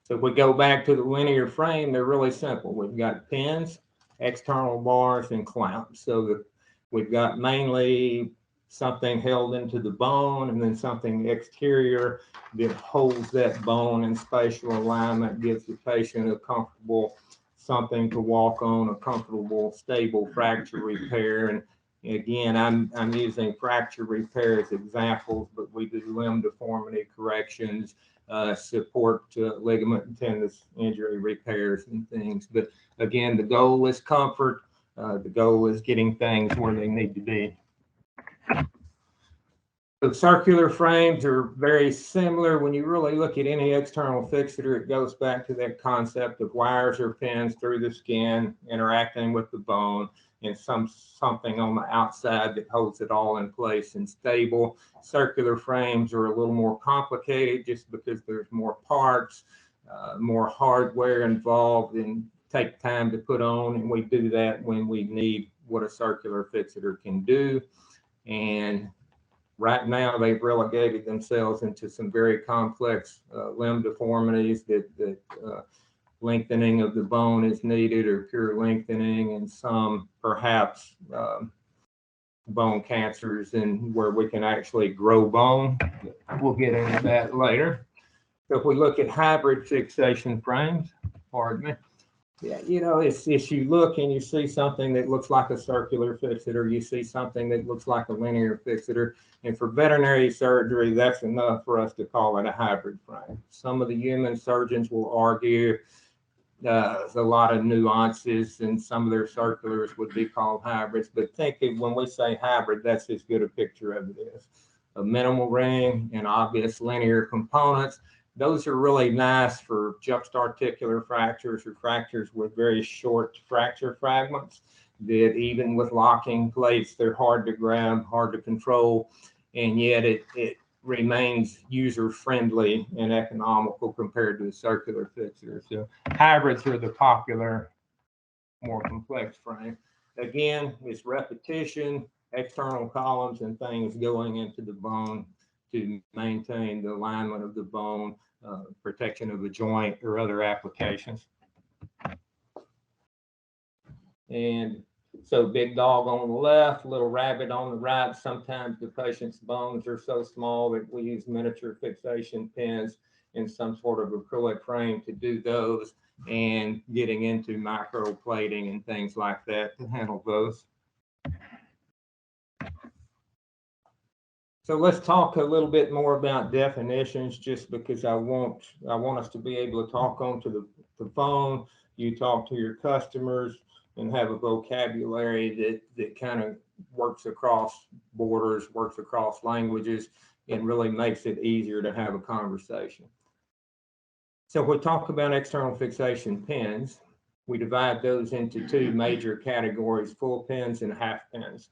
So if we go back to the linear frame, they're really simple. We've got pins, external bars, and clamps. So we've got mainly something held into the bone and then something exterior that holds that bone in spatial alignment, gives the patient a comfortable something to walk on, a comfortable, stable fracture repair. And again, I'm using fracture repair as examples, but we do limb deformity corrections, support ligament and tendon injury repairs and things. But again, the goal is comfort. The goal is getting things where they need to be. So circular frames are very similar. When you really look at any external fixator, it goes back to that concept of wires or pins through the skin interacting with the bone and something on the outside that holds it all in place and stable. Circular frames are a little more complicated just because there's more parts, more hardware involved, and take time to put on. And we do that when we need what a circular fixator can do. And right now, they've relegated themselves into some very complex limb deformities that lengthening of the bone is needed, or pure lengthening, and some perhaps bone cancers, and where we can actually grow bone. We'll get into that later. So if we look at hybrid fixation frames, pardon me. Yeah, you know, it's you look and you see something that looks like a circular fixator, you see something that looks like a linear fixator, and for veterinary surgery, that's enough for us to call it a hybrid frame. Some of the human surgeons will argue there's a lot of nuances, and some of their circulars would be called hybrids, but think when we say hybrid, that's as good a picture of it is. A minimal ring and obvious linear components. Those are really nice for juxtaarticular fractures or fractures with very short fracture fragments that even with locking plates, they're hard to grab, hard to control, and yet it remains user-friendly and economical compared to a circular fixator. So hybrids are the popular, more complex frame. Again, it's repetition, external columns and things going into the bone to maintain the alignment of the bone, protection of the joint, or other applications. And so big dog on the left, little rabbit on the right. Sometimes the patient's bones are so small that we use miniature fixation pins in some sort of acrylic frame to do those, and getting into microplating and things like that to handle those. So let's talk a little bit more about definitions, just because I want us to be able to talk onto the phone. You talk to your customers and have a vocabulary that kind of works across borders, works across languages, and really makes it easier to have a conversation. So we talk about external fixation pins. We divide those into two major categories: full pins and half pins.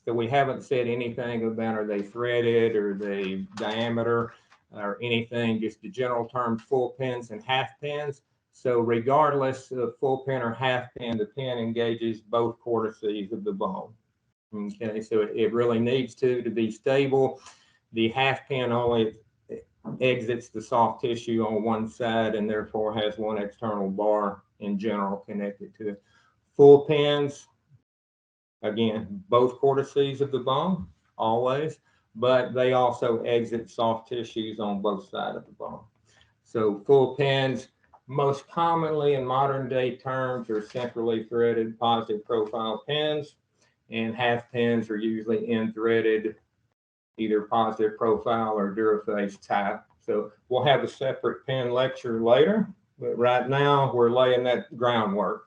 So we haven't said anything about are they threaded or they diameter or anything, just the general terms full pins and half pins. So regardless of full pin or half pin, the pin engages both cortices of the bone. Okay, so it really needs to be stable. The half pin only exits the soft tissue on one side and therefore has one external bar in general connected to it. Full pins, again, both cortices of the bone, always, but they also exit soft tissues on both sides of the bone. So full pins, most commonly in modern day terms, are centrally threaded positive profile pins, and half pins are usually end-threaded, either positive profile or Duraphase type. So we'll have a separate pin lecture later, but right now we're laying that groundwork.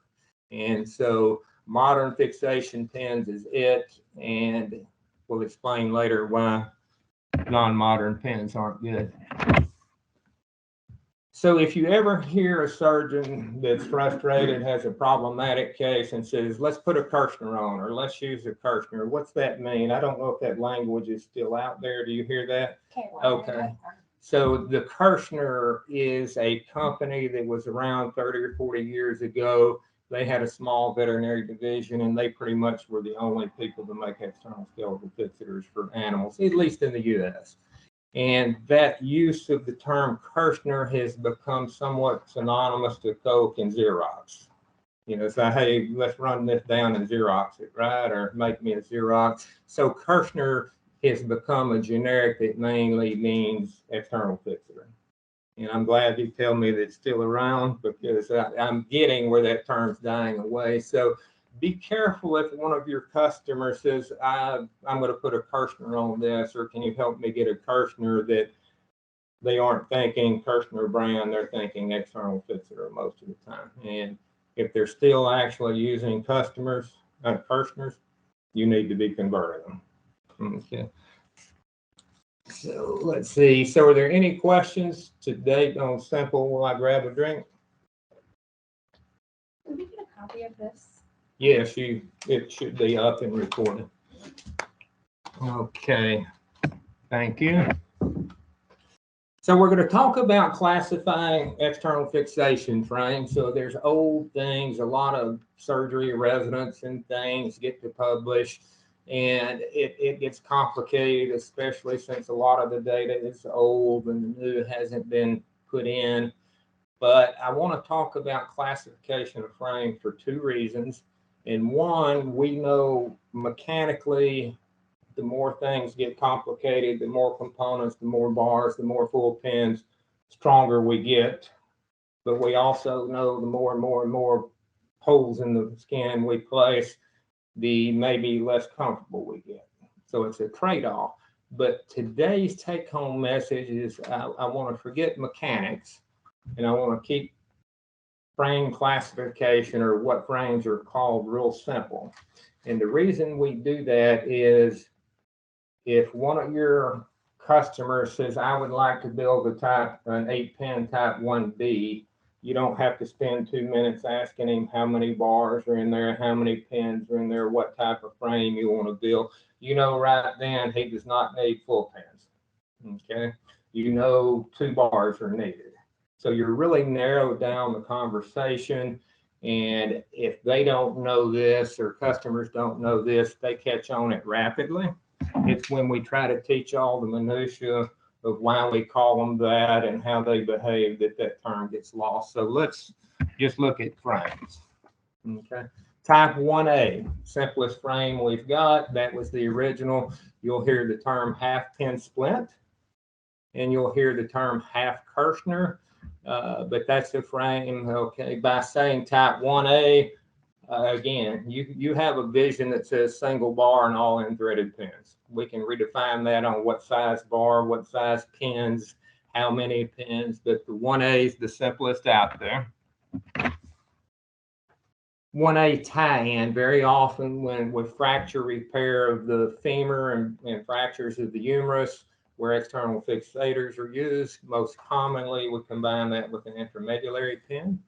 And so modern fixation pins is it, and we'll explain later why non-modern pins aren't good. So if you ever hear a surgeon that's frustrated, has a problematic case, and says, let's put a Kirschner on, or let's use a Kirschner, what's that mean? I don't know if that language is still out there. Do you hear that? Okay. So the Kirschner is a company that was around 30 or 40 years ago. They had a small veterinary division, and they pretty much were the only people to make external skeletal fixators for animals, at least in the U.S. And that use of the term Kirshner has become somewhat synonymous to Coke and Xerox. You know, say, hey, let's run this down and Xerox it, right? Or make me a Xerox. So Kirshner has become a generic that mainly means external fixator. And I'm glad you tell me that it's still around, because I'm getting where that term's dying away. So be careful if one of your customers says, I'm going to put a Kirshner on this, or can you help me get a Kirshner, that they aren't thinking Kirshner brand, they're thinking external fixator most of the time. And if they're still actually using Kirshners, you need to be converting them. Okay. So let's see. So are there any questions to date on simple while I grab a drink? Can we get a copy of this? Yes, it should be up and recorded. Okay. Thank you. So we're going to talk about classifying external fixation frames. So there's old things, a lot of surgery residents and things get to publish, and it gets complicated, especially since a lot of the data is old and the new hasn't been put in. But I want to talk about classification of frame for two reasons. And one, we know mechanically, the more things get complicated, the more components, the more bars, the more full pins, stronger we get. But we also know the more and more holes in the skin we place, the maybe less comfortable we get. So it's a trade-off. But today's take-home message is I want to forget mechanics, and I want to keep frame classification, or what frames are called, real simple. And the reason we do that is, if one of your customers says, I would like to build an 8-pin type 1B, you don't have to spend 2 minutes asking him how many bars are in there, how many pins are in there, what type of frame you want to build. You know right then he does not need full pins. Okay, you know 2 bars are needed. So you're really narrowed down the conversation. And if they don't know this, or customers don't know this, they catch on it rapidly. It's when we try to teach all the minutiae of why we call them that and how they behave that term gets lost. So let's just look at frames. Okay. Type 1A, simplest frame we've got. That was the original. You'll hear the term half pin splint, and you'll hear the term half Kirshner. But that's the frame. Okay. By saying type 1A, again, you have a vision that says single bar and all in-threaded pins. We can redefine that on what size bar, what size pins, how many pins, but the 1A is the simplest out there. 1A tie-in, very often with fracture repair of the femur and fractures of the humerus, where external fixators are used, most commonly we combine that with an intermediary pin.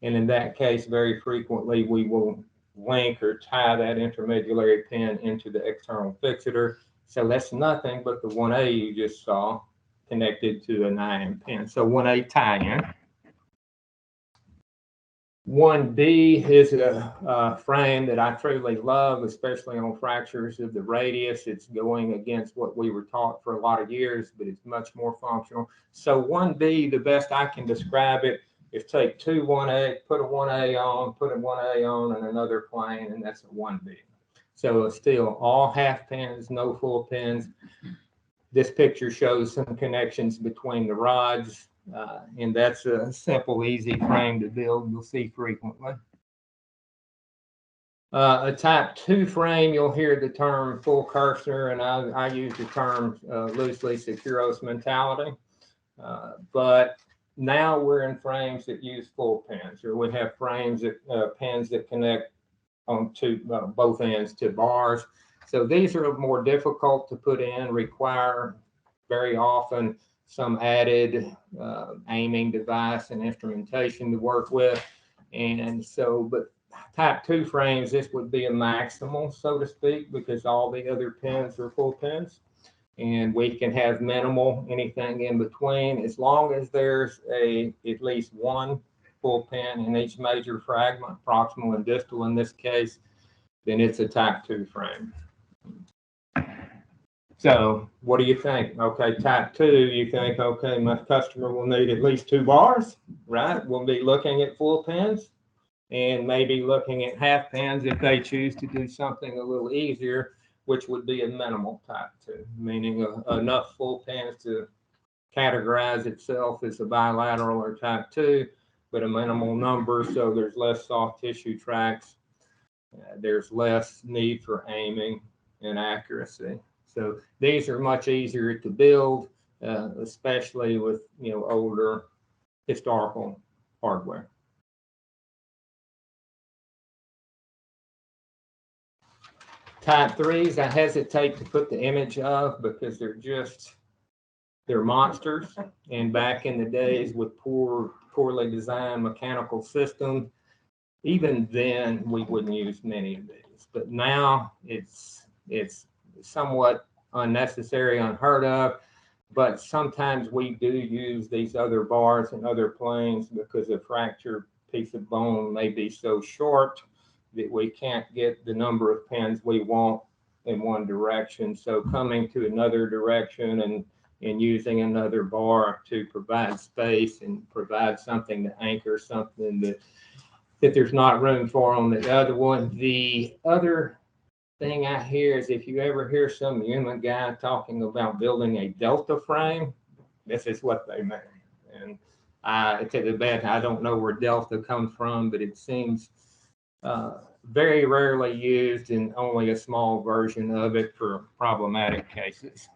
And in that case, very frequently, we will link or tie that intermediary pin into the external fixator. So that's nothing but the 1A you just saw connected to a 9 pin. So 1A tie-in. 1B is a frame that I truly love, especially on fractures of the radius. It's going against what we were taught for a lot of years, but it's much more functional. So 1B, the best I can describe it, is take 2 1A, put a 1A on, put a 1A on and another plane, and that's a 1B. So it's still all half pins, no full pins. This picture shows some connections between the rods, and that's a simple, easy frame to build. You'll see frequently. A type 2 frame, you'll hear the term full Kirshner, and I use the term loosely Securos mentality. But now we're in frames that use full pins, or we have frames that pins that connect on to both ends to bars. So these are more difficult to put in, require very often some added aiming device and instrumentation to work with. And so, but type 2 frames, this would be a maximal, so to speak, because all the other pins are full pins. And we can have minimal, anything in between, as long as there's at least one full pin in each major fragment, proximal and distal in this case, then it's a type 2 frame. So what do you think? Okay, type 2, you think, okay, my customer will need at least 2 bars, right? We'll be looking at full pins and maybe looking at half pins if they choose to do something a little easier, which would be a minimal type 2, meaning enough full pins to categorize itself as a bilateral or type 2, but a minimal number, so there's less soft tissue tracks. There's less need for aiming and accuracy. So these are much easier to build, especially with older historical hardware. Type 3s, I hesitate to put the image of because they're monsters. And back in the days with poorly designed mechanical systems, even then we wouldn't use many of these. But now it's somewhat unnecessary, unheard of. But sometimes we do use these other bars and other planes because a fractured piece of bone may be so short that we can't get the number of pins we want in one direction. So coming to another direction and using another bar to provide space and provide something to anchor something that there's not room for on the other one. The other thing I hear is if you ever hear some human guy talking about building a delta frame, this is what they mean. And to the best, I don't know where delta comes from, but it seems very rarely used and only a small version of it for problematic cases.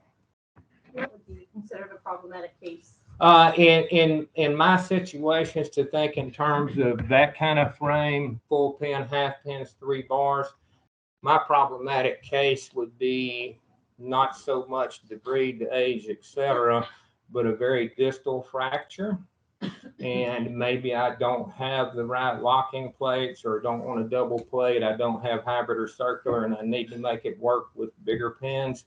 What would be considered a problematic case? In my situations, to think in terms of that kind of frame, full pin, half pins, 3 bars, my problematic case would be not so much the breed, the age, etc., but a very distal fracture. And maybe I don't have the right locking plates or don't want a double plate. I don't have hybrid or circular, and I need to make it work with bigger pins.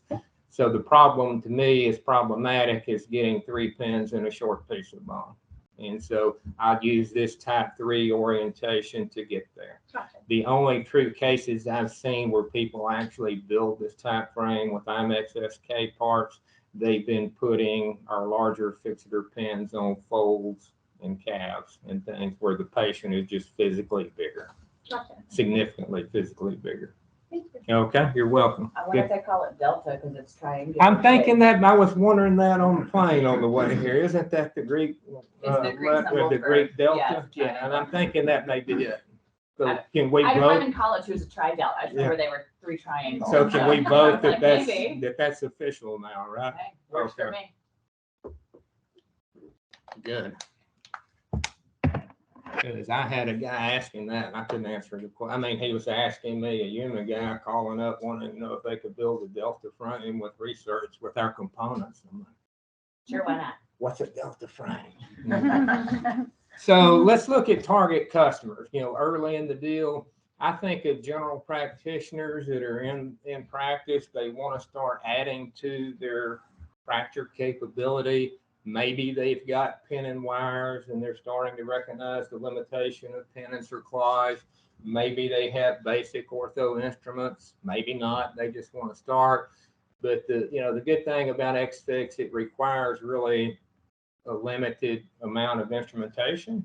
So the problem to me is problematic is getting 3 pins in a short piece of bone. And so I'd use this type 3 orientation to get there. Gotcha. The only true cases I've seen where people actually build this type frame with IMEX SK parts, they've been putting our larger fixator pins on folds and calves and things where the patient is just physically bigger. Gotcha. Significantly physically bigger. Thank you. Okay, you're welcome. I wonder if they call it delta because it's triangular. I'm thinking that, I was wondering that on the plane on the way here. Isn't that the Greek? The Greek symbol the for- Greek delta? yeah, Yeah, and I'm thinking that may be it. So I- can we I had a friend vote? in college who was a tri-delta. I just remember they were 3 triangles. So can we vote Like, maybe. that's official now, right? Hey, works for Okay. me. Good. Because I had a guy asking that, and I couldn't answer the question. I mean, he was asking me, a human guy calling up, wanting to know if they could build a delta frame with research with our components. I'm like, Sure, why not? what's a delta frame? So let's look at target customers. Early in the deal, I think of general practitioners that are in practice. They want to start adding to their fracture capability. Maybe they've got pin and wires and they're starting to recognize the limitation of pin and cerclage. Maybe they have basic ortho instruments. Maybe not. They just want to start. But the good thing about XFix, it requires really a limited amount of instrumentation.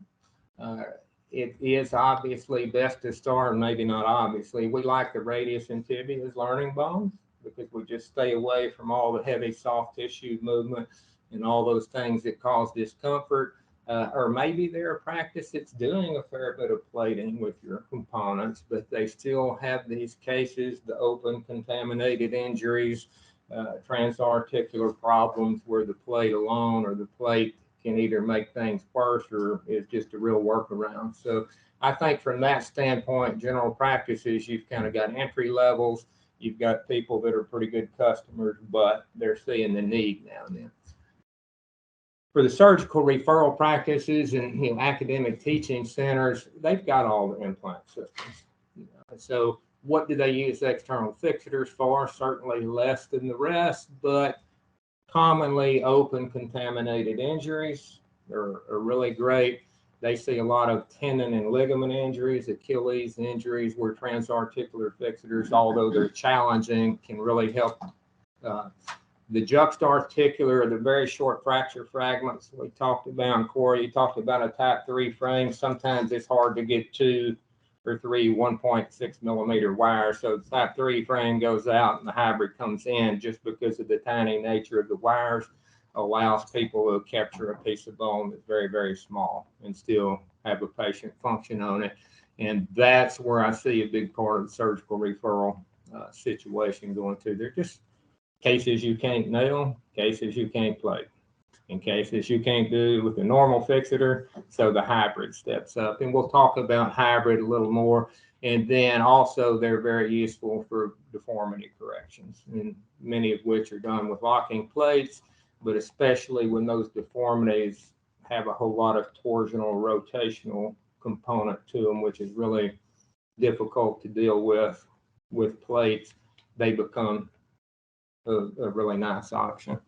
It is obviously best to start, maybe not obviously. We like the radius and tibia as learning bones because we just stay away from all the heavy soft tissue movement and all those things that cause discomfort. Or maybe they're a practice that's doing a fair bit of plating with your components, but they still have these cases, the open contaminated injuries, transarticular problems where the plate alone or the plate can either make things worse or is just a real workaround. So I think from that standpoint, general practices, you've kind of got entry levels, you've got people that are pretty good customers, but they're seeing the need now and then. For the surgical referral practices and academic teaching centers, they've got all the implant systems. So what do they use external fixators for? Certainly less than the rest, but commonly open contaminated injuries are really great. They see a lot of tendon and ligament injuries, Achilles injuries, where transarticular fixators, although they're challenging, can really help The juxta-articular are the very short fracture fragments we talked about. And Corey, you talked about a type 3 frame. Sometimes it's hard to get 2 or 3 1.6 millimeter wires. So the type 3 frame goes out and the hybrid comes in just because of the tiny nature of the wires allows people to capture a piece of bone that's very, very small and still have a patient function on it. And that's where I see a big part of the surgical referral situation going to. They're just cases you can't nail, cases you can't plate, in cases you can't do with a normal fixator. So the hybrid steps up, and we'll talk about hybrid a little more. And then also they're very useful for deformity corrections, and many of which are done with locking plates, but especially when those deformities have a whole lot of torsional, rotational component to them, which is really difficult to deal with plates, they become a really nice option.